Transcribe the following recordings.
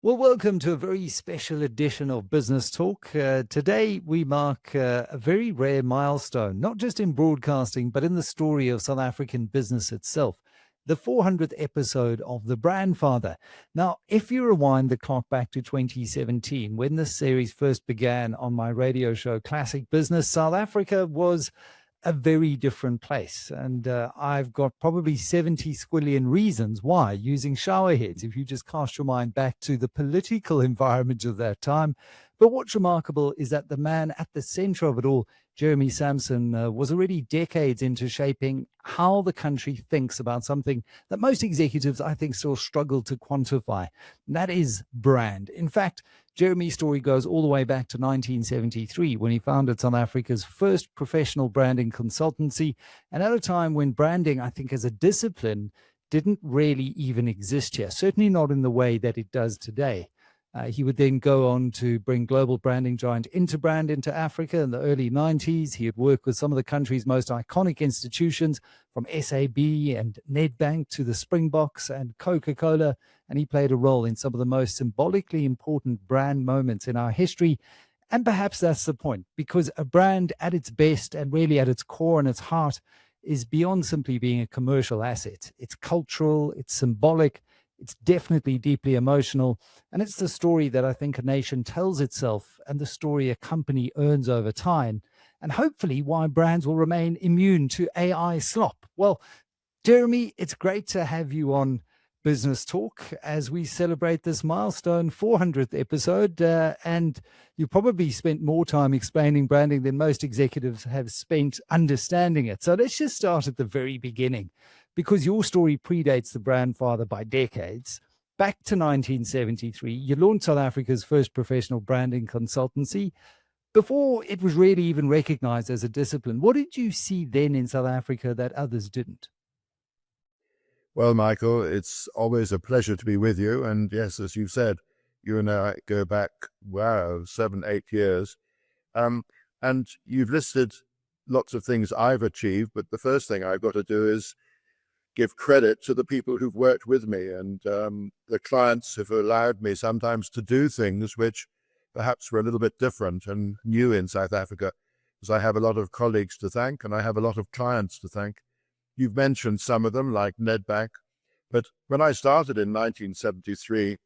Well, welcome to a very special edition of Business Talk. Today, we mark a very rare milestone, not just in broadcasting, but in the story of South African business itself. The 400th episode of The Brandfather. Now, if you rewind the clock back to 2017, when this series first began on my radio show, Classic Business, South Africa was a very different place. And I've got probably 70 squillion reasons why, using shower heads, if you just cast your mind back to the political environment of that time. But what's remarkable is that the man at the center of it all, Jeremy Sampson, was already decades into shaping how the country thinks about something that most executives, I think, still struggle to quantify. And that is brand. In fact, Jeremy's story goes all the way back to 1973 when he founded South Africa's first professional branding consultancy, and at a time when branding, I think, as a discipline, didn't really even exist here, certainly not in the way that it does today. He would then go on to bring global branding giant Interbrand into Africa in the early 90s. He had worked with some of the country's most iconic institutions, from SAB and Nedbank to the Springboks and Coca-Cola, and he played a role in some of the most symbolically important brand moments in our history. And perhaps that's the point, because a brand at its best and really at its core and its heart is beyond simply being a commercial asset. It's cultural, it's symbolic, it's definitely deeply emotional, and it's the story that I think a nation tells itself and the story a company earns over time, and hopefully why brands will remain immune to AI slop. Well, Jeremy, it's great to have you on Business Talk as we celebrate this milestone 400th episode. And you probably spent more time explaining branding than most executives have spent understanding it. So let's just start at the very beginning, because your story predates the Brandfather by decades. Back to 1973, you launched South Africa's first professional branding consultancy before it was really even recognized as a discipline. What did you see then in South Africa that others didn't? Well, Michael, it's always a pleasure to be with you. And yes, as you said, you and I go back, wow, 7, 8 years. Um, and you've listed lots of things I've achieved, but the first thing I've got to do is give credit to the people who've worked with me and the clients who've allowed me sometimes to do things which perhaps were a little bit different and new in South Africa, because I have a lot of colleagues to thank and I have a lot of clients to thank. You've mentioned some of them, like Nedbank, but when I started in 1973,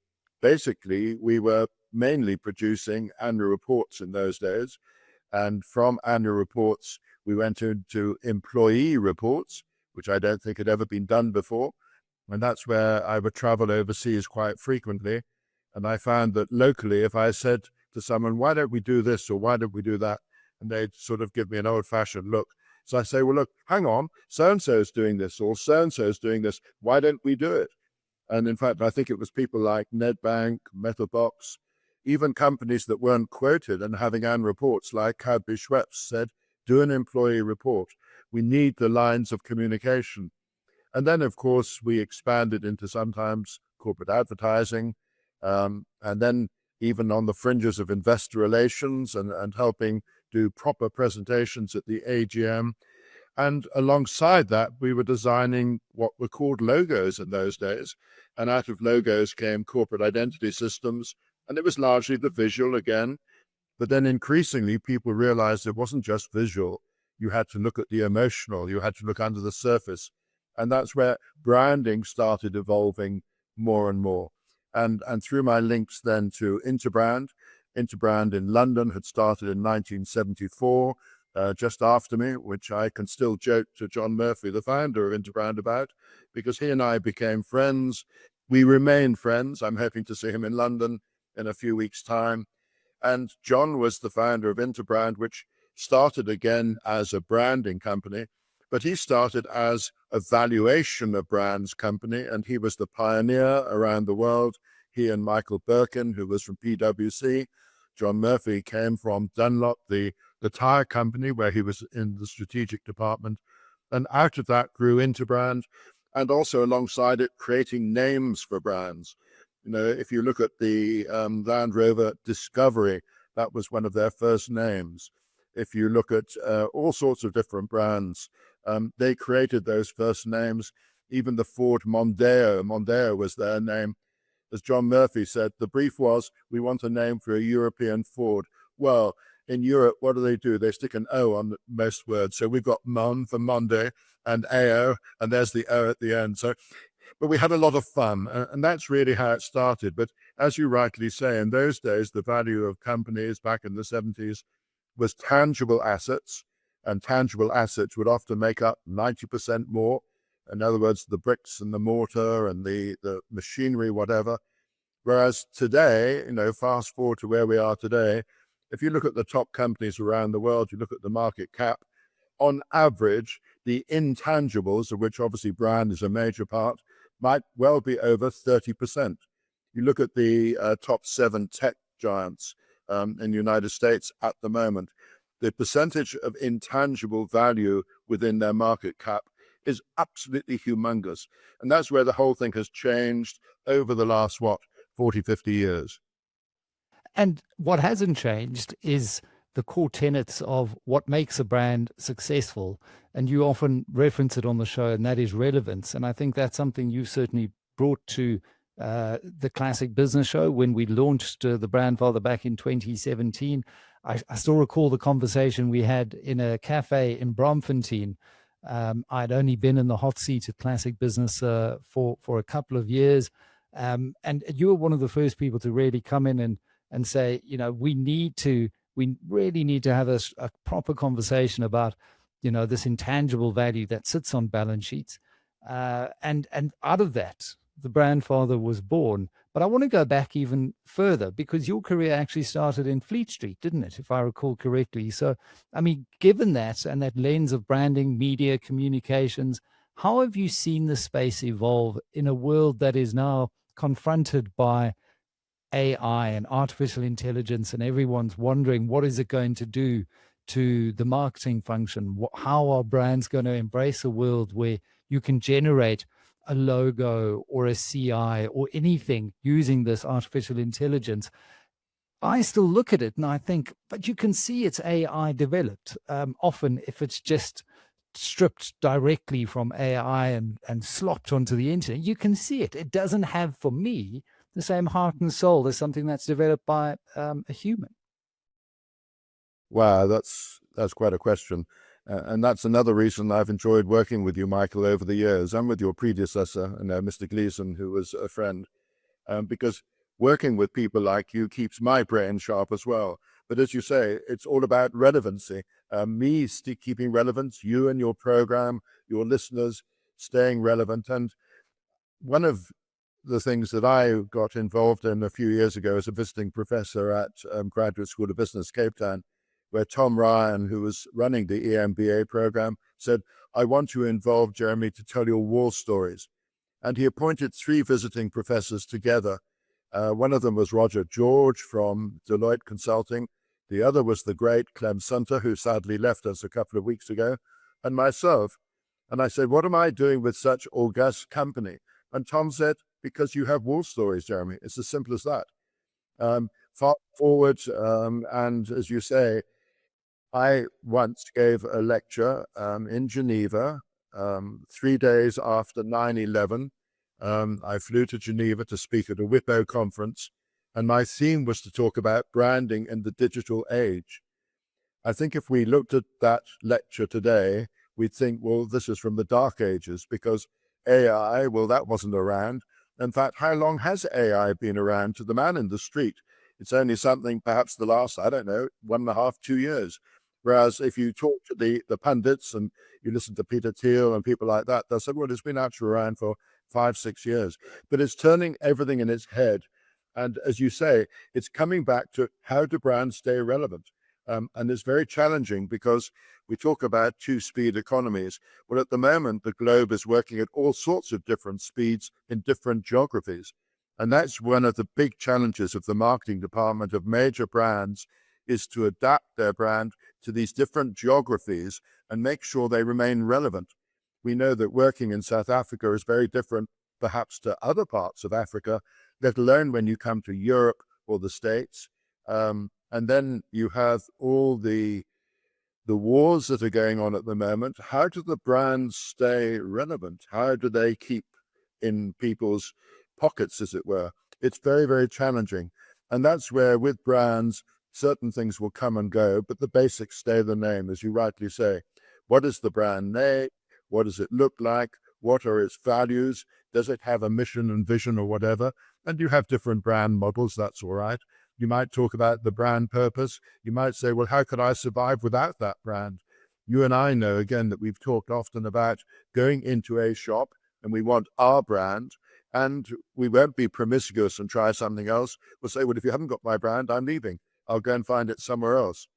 basically we were mainly producing annual reports in those days. And from annual reports, we went into employee reports, which I don't think had ever been done before. And that's where I would travel overseas quite frequently. And I found that locally, if I said to someone, why don't we do this or why don't we do that? And they'd sort of give me an old-fashioned look. So I say, well, look, hang on, so-and-so is doing this or so-and-so is doing this. Why don't we do it? And in fact, I think it was people like Nedbank, Metalbox, even companies that weren't quoted and having annual reports like Cadbury Schweppes said, do an employee report. We need the lines of communication. And then, of course, we expanded into sometimes corporate advertising, and then even on the fringes of investor relations and helping do proper presentations at the AGM. And alongside that, we were designing what were called logos in those days. And out of logos came corporate identity systems. And it was largely the visual again. But then increasingly, people realized it wasn't just visual. You had to look at the emotional. You had to look under the surface. And that's where branding started evolving more and more. And through my links then to Interbrand in London had started in 1974, just after me, which I can still joke to John Murphy, the founder of Interbrand, about, because he and I became friends. We remain friends. I'm hoping to see him in London in a few weeks' time. And John was the founder of Interbrand, which started again as a branding company, but he started as a valuation of brands company, and he was the pioneer around the world. He and Michael Birkin, who was from PwC. John Murphy came from Dunlop, the tire company, where he was in the strategic department. And out of that grew Interbrand, and also alongside it, creating names for brands. You know, if you look at the Land Rover Discovery, that was one of their first names. If you look at all sorts of different brands, they created those first names. Even the Ford Mondeo was their name. as John Murphy said, the brief was, we want a name for a European Ford. Well, in Europe, what do? They stick an O on most words. So we've got Mon for Monday and AO, and there's the O at the end. So, but we had a lot of fun, and that's really how it started. But as you rightly say, in those days, the value of companies back in the 70s was tangible assets, and tangible assets would often make up 90% more. In other words, the bricks and the mortar and the machinery, whatever. Whereas today, fast forward to where we are today, if you look at the top companies around the world, you look at the market cap, on average, the intangibles, of which obviously brand is a major part, might well be over 30%. You look at the top 7 tech giants in the United States at the moment, the percentage of intangible value within their market cap is absolutely humongous. And that's where the whole thing has changed over the last, 40, 50 years. And what hasn't changed is the core tenets of what makes a brand successful. And you often reference it on the show, and that is relevance. And I think that's something you certainly brought to the Classic Business Show when we launched the Brandfather back in 2017. I still recall the conversation we had in a cafe in Bromfontein. I'd only been in the hot seat at Classic Business for a couple of years. And you were one of the first people to really come in and say, we really need to have a proper conversation about, this intangible value that sits on balance sheets. And out of that, the Brandfather was born. But I want to go back even further, because your career actually started in Fleet Street, didn't it, if I recall correctly? So, I mean, given that and that lens of branding, media, communications, how have you seen the space evolve in a world that is now confronted by AI and artificial intelligence, and everyone's wondering what is it going to do to the marketing function? How are brands going to embrace a world where you can generate a logo or a CI or anything using this artificial intelligence? I still look at it and I think, but you can see it's AI developed. Often, if it's just stripped directly from AI and slopped onto the internet, you can see it. It doesn't have, for me, the same heart and soul as something that's developed by a human. Wow, that's quite a question. And that's another reason I've enjoyed working with you, Michael, over the years, and with your predecessor, Mr. Gleason, who was a friend, because working with people like you keeps my brain sharp as well. But as you say, it's all about relevancy. Keeping relevance, you and your program, your listeners staying relevant. And one of the things that I got involved in a few years ago as a visiting professor at Graduate School of Business, Cape Town, where Tom Ryan, who was running the EMBA program, said, I want you to involve Jeremy to tell your war stories. And he appointed 3 visiting professors together. One of them was Roger George from Deloitte Consulting. The other was the great Clem Sunter, who sadly left us a couple of weeks ago, and myself. And I said, what am I doing with such august company? And Tom said, because you have war stories, Jeremy. It's as simple as that. Fast forward, and as you say, I once gave a lecture in Geneva 3 days after 9/11. I flew to Geneva to speak at a WIPO conference, and my theme was to talk about branding in the digital age. I think if we looked at that lecture today, we'd think, well, this is from the dark ages, because AI, well, that wasn't around. In fact, how long has AI been around to the man in the street? It's only something perhaps the last, 1.5, 2 years. Whereas if you talk to the pundits and you listen to Peter Thiel and people like that, they'll say, well, it's been actually around for 5, 6 years. But it's turning everything in its head. And as you say, it's coming back to how do brands stay relevant? And it's very challenging because we talk about 2-speed economies. Well, at the moment, the globe is working at all sorts of different speeds in different geographies. And that's one of the big challenges of the marketing department of major brands, is to adapt their brand to these different geographies and make sure they remain relevant. We know that working in South Africa is very different perhaps to other parts of Africa, let alone when you come to Europe or the States. And then you have all the wars that are going on at the moment. How do the brands stay relevant? How do they keep in people's pockets, as it were? it's very, very challenging. And that's where with brands, certain things will come and go, but the basics stay the name, as you rightly say. What is the brand name? What does it look like? What are its values? Does it have a mission and vision or whatever? And you have different brand models, that's all right. You might talk about the brand purpose. You might say, well, how could I survive without that brand? You and I know, again, that we've talked often about going into a shop and we want our brand, and we won't be promiscuous and try something else. We'll say, well, if you haven't got my brand, I'm leaving. I'll go and find it somewhere else.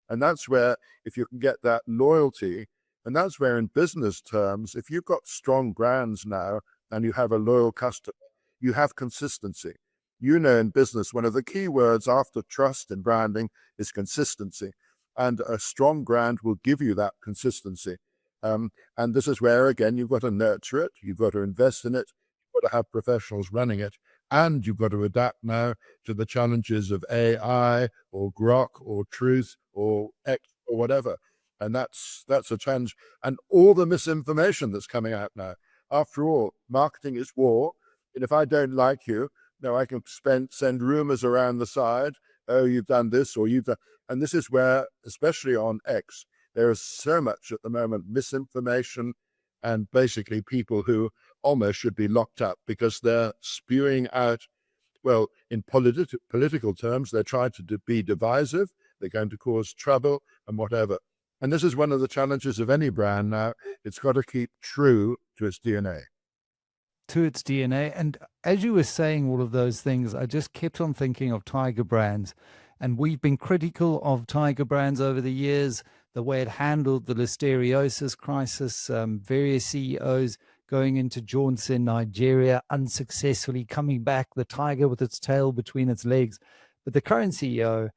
And that's where, if you can get that loyalty, and that's where in business terms, if you've got strong brands now and you have a loyal customer, you have consistency. You know, in business, one of the key words after trust and branding is consistency. And a strong brand will give you that consistency. And this is where, again, you've got to nurture it. You've got to invest in it. You've got to have professionals running it. And you've got to adapt now to the challenges of AI or Grok or Truth or X or whatever. And that's a challenge. And all the misinformation that's coming out now. After all, marketing is war. And if I don't like you, no, I can send rumors around the side. Oh, you've done this or you've done. And this is where, especially on X, there is so much at the moment misinformation and basically people who almost should be locked up because they're spewing out, well, in political terms, they're trying to be divisive, they're going to cause trouble and whatever. And this is one of the challenges of any brand now. It's got to keep true to its DNA. To its DNA. And as you were saying all of those things, I just kept on thinking of Tiger Brands. And we've been critical of Tiger Brands over the years, the way it handled the listeriosis crisis, various CEOs going into jaunts in Nigeria, unsuccessfully coming back, the tiger with its tail between its legs. But the current CEO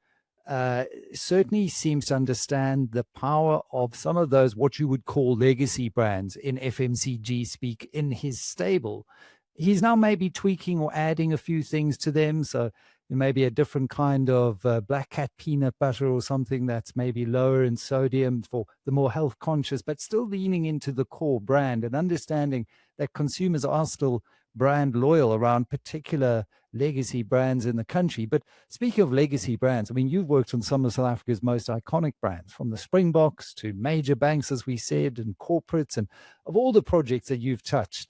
certainly seems to understand the power of some of those, what you would call legacy brands in FMCG speak, in his stable. He's now maybe tweaking or adding a few things to them. So maybe a different kind of black cat peanut butter or something that's maybe lower in sodium for the more health conscious, but still leaning into the core brand and understanding that consumers are still brand loyal around particular legacy brands in the country. But speaking of legacy brands, I mean, you've worked on some of South Africa's most iconic brands, from the Springboks to major banks, as we said, and corporates. And of all the projects that you've touched,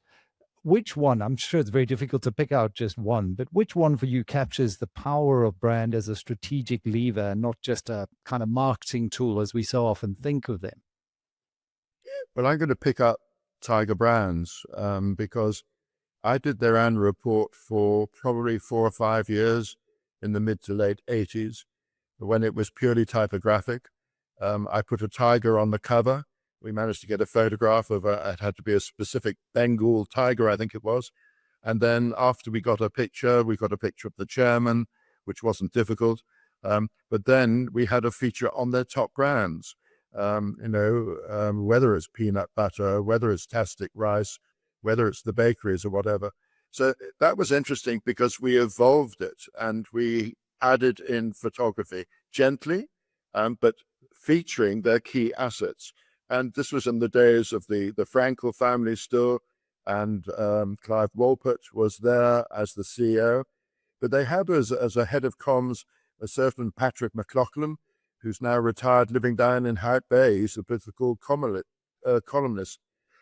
which one, I'm sure it's very difficult to pick out just one, but which one for you captures the power of brand as a strategic lever and not just a kind of marketing tool as we so often think of them? Well, I'm going to pick up Tiger Brands because I did their annual report for probably 4 or 5 years in the mid to late 80s when it was purely typographic. I put a tiger on the cover. We managed to get a photograph of it had to be a specific Bengal tiger, I think it was. And then after we got a picture of the chairman, which wasn't difficult. But then we had a feature on their top brands, whether it's peanut butter, whether it's Tastic rice, whether it's the bakeries or whatever. So that was interesting because we evolved it and we added in photography gently, but featuring their key assets. And this was in the days of the Frankel family still, and Clive Walpert was there as the CEO. But they had as a head of comms a certain Patrick McLaughlin, who's now retired, living down in Hout Bay. He's a political columnist.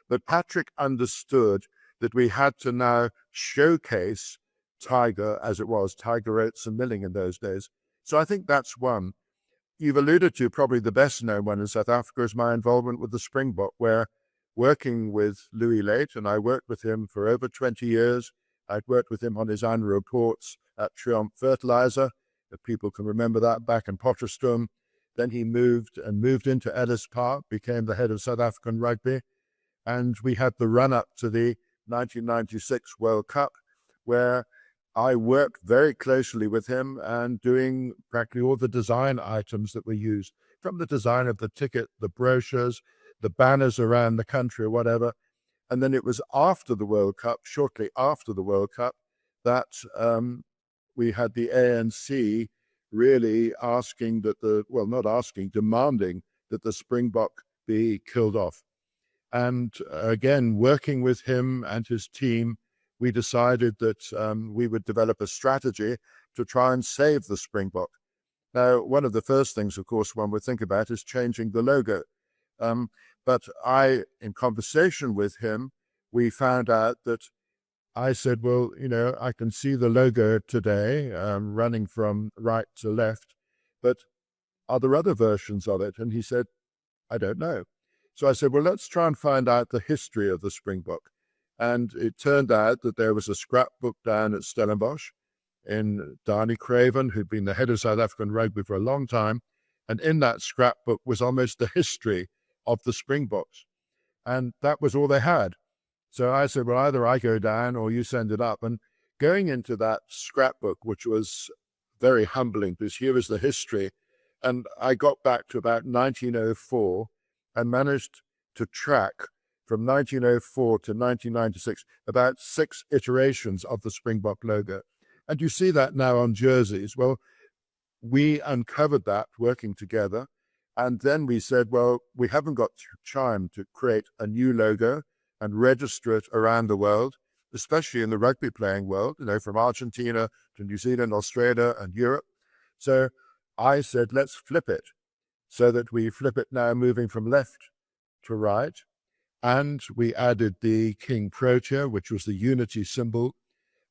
But Patrick understood that we had to now showcase Tiger as it was, Tiger Oats and Milling in those days. So I think that's one. You've alluded to probably the best known one in South Africa is my involvement with the Springbok, where working with Louis Late, and I worked with him for over 20 years. I'd worked with him on his annual reports at Triumph Fertilizer, if people can remember that, back in Potchefstroom. Then he moved into Ellis Park, became the head of South African rugby. And we had the run-up to the 1996 World Cup, where I worked very closely with him and doing practically all the design items that were used, from the design of the ticket, the brochures, the banners around the country or whatever. And then it was after the World Cup, shortly after the World Cup, that we had the ANC really demanding that the Springbok be killed off. And again, working with him and his team, we decided that we would develop a strategy to try and save the Springbok. Now, one of the first things, of course, one would think about is changing the logo. But in conversation with him, we found out that I said, well, I can see the logo today running from right to left, but are there other versions of it? And he said, I don't know. So I said, well, let's try and find out the history of the Springbok. And it turned out that there was a scrapbook down at Stellenbosch in Darnie Craven, who'd been the head of South African rugby for a long time. And in that scrapbook was almost the history of the Springboks. And that was all they had. So I said, well, either I go down or you send it up. And going into that scrapbook, which was very humbling, because here is the history. And I got back to about 1904 and managed to track from 1904 to 1996 about 6 iterations of the Springbok logo. And you see that now on jerseys. Well, we uncovered that working together. And then we said, well, we haven't got time to create a new logo and register it around the world, especially in the rugby playing world, from Argentina to New Zealand, Australia, and Europe. So I said, let's flip it, so that we flip it now moving from left to right. And we added the King Protea, which was the unity symbol.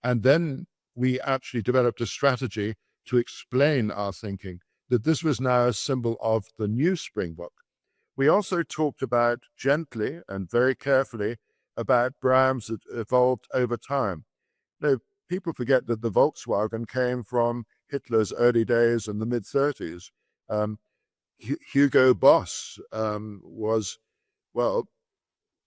And then we actually developed a strategy to explain our thinking, that this was now a symbol of the new Springbok. We also talked about gently and very carefully about brands that evolved over time. People forget that the Volkswagen came from Hitler's early days in the mid-30s. Hugo Boss was, well,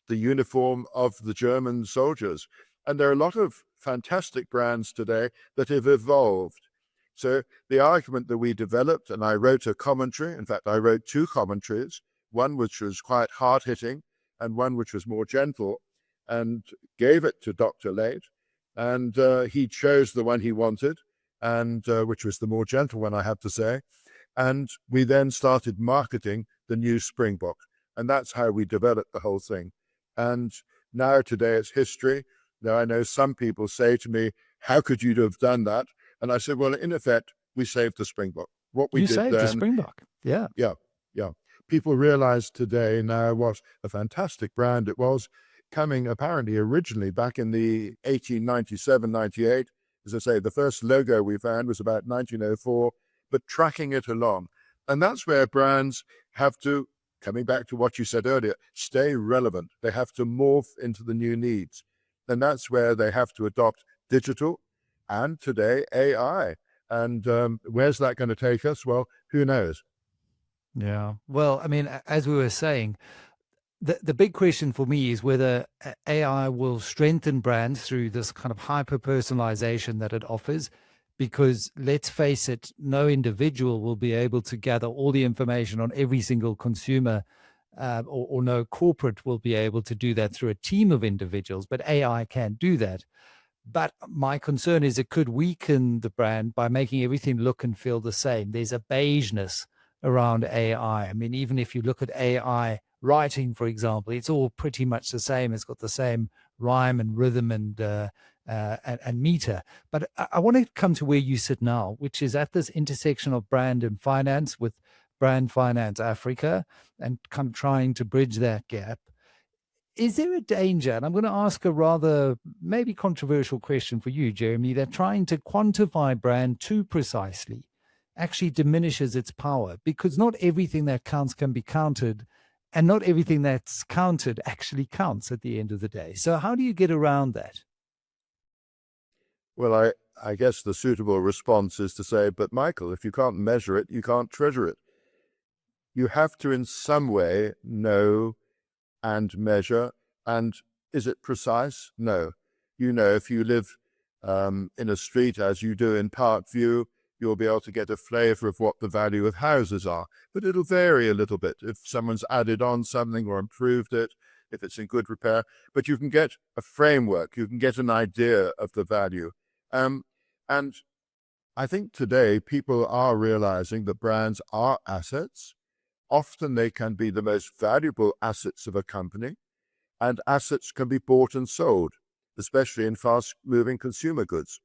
the uniform of the German soldiers. And there are a lot of fantastic brands today that have evolved. So the argument that we developed, and I wrote a commentary, in fact, I wrote 2 commentaries, one which was quite hard-hitting and one which was more gentle, and gave it to Dr. Late. And he chose the one he wanted, and which was the more gentle one, I have to say. And we then started marketing the new Springbok. And that's how we developed the whole thing. And now today it's history. Now I know some people say to me, how could you have done that? And I said, well, in effect, we saved the Springbok. What we You did saved then, the Springbok. Yeah. Yeah. People realize today now what a fantastic brand it was, coming apparently originally back in the 1897, 98. As I say, the first logo we found was about 1904, but tracking it along. And that's where brands have to, coming back to what you said earlier, stay relevant. They have to morph into the new needs. And that's where they have to adopt digital and today AI. And where's that going to take us? Well, who knows? Yeah. Well, I mean, as we were saying, the big question for me is whether AI will strengthen brands through this kind of hyper personalization that it offers. Because let's face it, no individual will be able to gather all the information on every single consumer, or no corporate will be able to do that through a team of individuals. But AI can do that. But my concern is it could weaken the brand by making everything look and feel the same. There's a beigeness around AI. I mean, even if you look at AI writing, for example, it's all pretty much the same. It's got the same rhyme and rhythm and meter. But I want to come to where you sit now, which is at this intersection of brand and finance with Brand Finance Africa, and kind of trying to bridge that gap. Is there a danger, and I'm going to ask a rather maybe controversial question for you, Jeremy, that trying to quantify brand too precisely actually diminishes its power, because not everything that counts can be counted, and not everything that's counted actually counts at the end of the day. So how do you get around that? Well, I guess the suitable response is to say, but Michael, if you can't measure it, you can't treasure it. You have to in some way know and measure. And is it precise? No. If you live in a street as you do in Parkview, you'll be able to get a flavor of what the value of houses are. But it'll vary a little bit if someone's added on something or improved it, if it's in good repair. But you can get a framework, you can get an idea of the value. And I think today people are realizing that brands are assets. Often they can be the most valuable assets of a company, and assets can be bought and sold. especially in fast-moving consumer goods.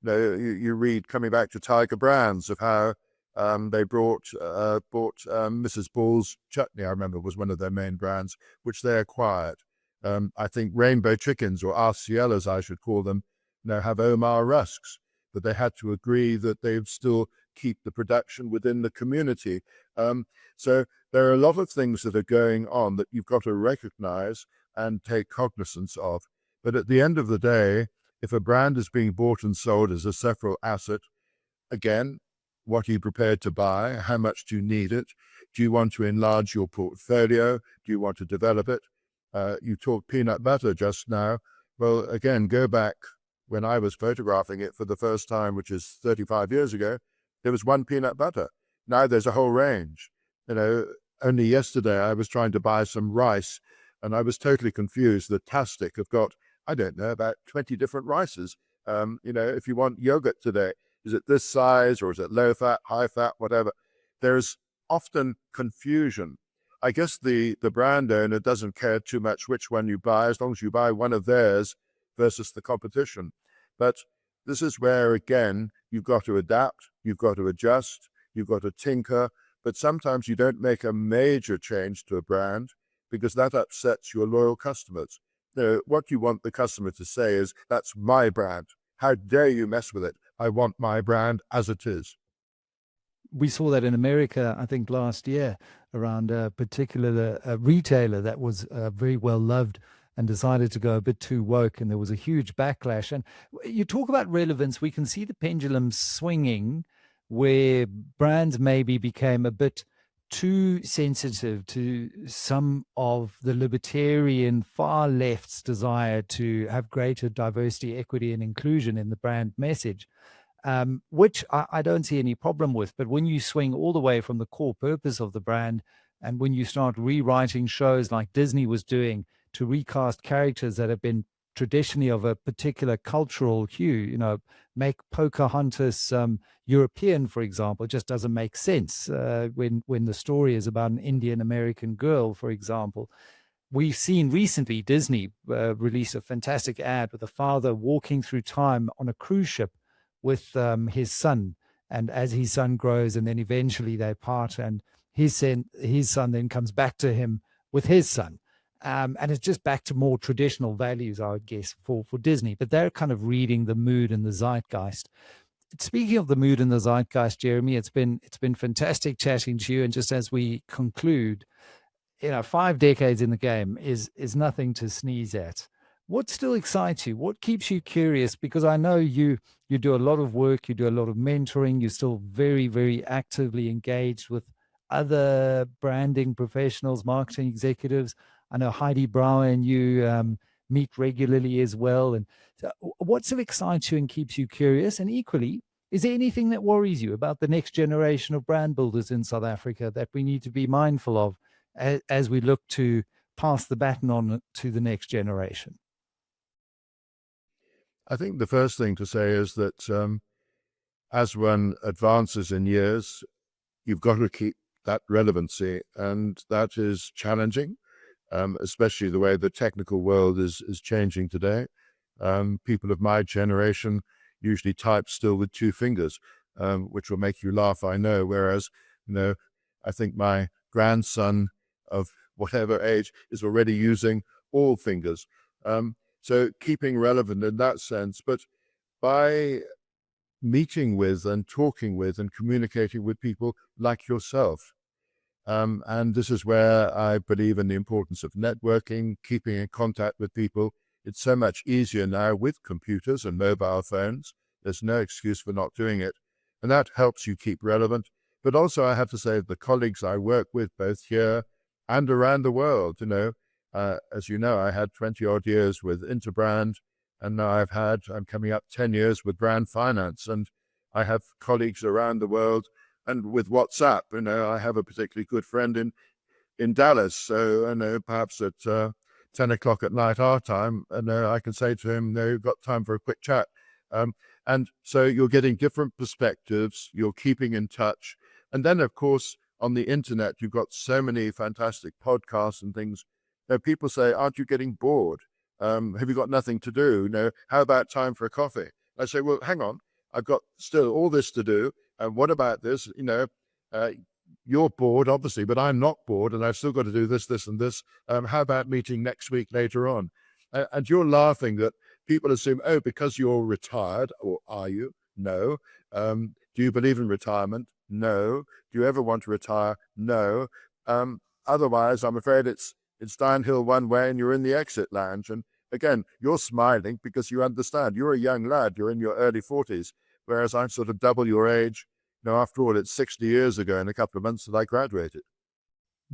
You read, coming back to Tiger Brands, of how they bought Mrs. Ball's chutney, I remember, was one of their main brands, which they acquired. I think Rainbow Chickens, or RCL as I should call them, have Omar rusks, but they had to agree that they'd still keep the production within the community. So there are a lot of things that are going on that you've got to recognize and take cognizance of. But at the end of the day, if a brand is being bought and sold as a separate asset, again, what are you prepared to buy? How much do you need it? Do you want to enlarge your portfolio? Do you want to develop it? You talked peanut butter just now. Well, again, go back when I was photographing it for the first time, which is 35 years ago, there was one peanut butter. Now there's a whole range. Only yesterday I was trying to buy some rice and I was totally confused. The Tastic have got, I don't know, about 20 different rices. If you want yogurt today, is it this size or is it low fat, high fat, whatever? There's often confusion. I guess the brand owner doesn't care too much which one you buy, as long as you buy one of theirs versus the competition. But this is where, again, you've got to adapt, you've got to adjust, you've got to tinker, but sometimes you don't make a major change to a brand because that upsets your loyal customers. What you want the customer to say is, that's my brand. How dare you mess with it? I want my brand as it is. We saw that in America, I think last year, around a particular retailer that was very well loved and decided to go a bit too woke, and there was a huge backlash. And you talk about relevance, we can see the pendulum swinging where brands maybe became a bit too sensitive to some of the libertarian far left's desire to have greater diversity, equity, and inclusion in the brand message, which I don't see any problem with. But when you swing all the way from the core purpose of the brand, and when you start rewriting shows like Disney was doing to recast characters that have been traditionally of a particular cultural hue, make Pocahontas European, for example, it just doesn't make sense when the story is about an Indian American girl, for example. We've seen recently Disney release a fantastic ad with a father walking through time on a cruise ship with his son. And as his son grows, and then eventually they part, and his son then comes back to him with his son. And it's just back to more traditional values, I would guess, for Disney. But they're kind of reading the mood and the zeitgeist. Speaking of the mood and the zeitgeist, Jeremy, it's been fantastic chatting to you. And just as we conclude, 5 decades in the game is nothing to sneeze at. What still excites you? What keeps you curious? Because I know you do a lot of work, you do a lot of mentoring, you're still very, very actively engaged with other branding professionals, marketing executives. I know Heidi Brower and you meet regularly as well. And so what still excites you and keeps you curious? And equally, is there anything that worries you about the next generation of brand builders in South Africa that we need to be mindful of as we look to pass the baton on to the next generation? I think the first thing to say is that as one advances in years, you've got to keep that relevancy, and that is challenging, especially the way the technical world is changing today. People of my generation usually type still with two fingers, which will make you laugh, I know, whereas, I think my grandson of whatever age is already using all fingers. So keeping relevant in that sense, but by meeting with and talking with and communicating with people like yourself. And this is where I believe in the importance of networking, keeping in contact with people. It's so much easier now with computers and mobile phones. There's no excuse for not doing it. And that helps you keep relevant. But also, I have to say, the colleagues I work with, both here and around the world, as you know, I had 20 odd years with Interbrand, and now I'm coming up 10 years with Brand Finance, and I have colleagues around the world. And with WhatsApp, I have a particularly good friend in Dallas. So, perhaps at 10 o'clock at night our time, I can say to him, you've got time for a quick chat. And so you're getting different perspectives, you're keeping in touch. And then, of course, on the internet, you've got so many fantastic podcasts and things. People say, aren't you getting bored? Have you got nothing to do? How about time for a coffee? I say, well, hang on, I've got still all this to do. And what about this? You're bored, obviously, but I'm not bored, and I've still got to do this, this, and this. How about meeting next week later on? And you're laughing that people assume, oh, because you're retired, or are you? No. Do you believe in retirement? No. Do you ever want to retire? No. Otherwise, I'm afraid it's downhill one way and you're in the exit lounge. And again, you're smiling because you understand. You're a young lad. You're in your early 40s, whereas I'm sort of double your age. After all, it's 60 years ago in a couple of months that I graduated.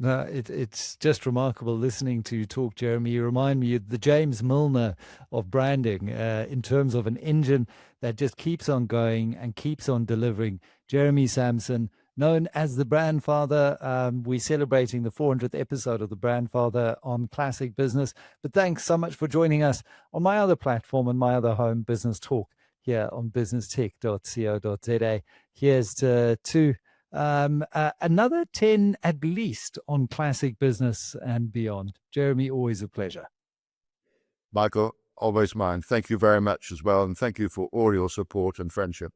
No, it's just remarkable listening to you talk, Jeremy. You remind me of the James Milner of branding in terms of an engine that just keeps on going and keeps on delivering. Jeremy Sampson, known as the Brandfather. We're celebrating the 400th episode of the Brandfather on Classic Business. But thanks so much for joining us on my other platform and my other home, Business Talk, here on businesstech.co.za. Here's to another 10 at least on Classic Business and beyond. Jeremy, always a pleasure. Michael, always mine. Thank you very much as well. And thank you for all your support and friendship.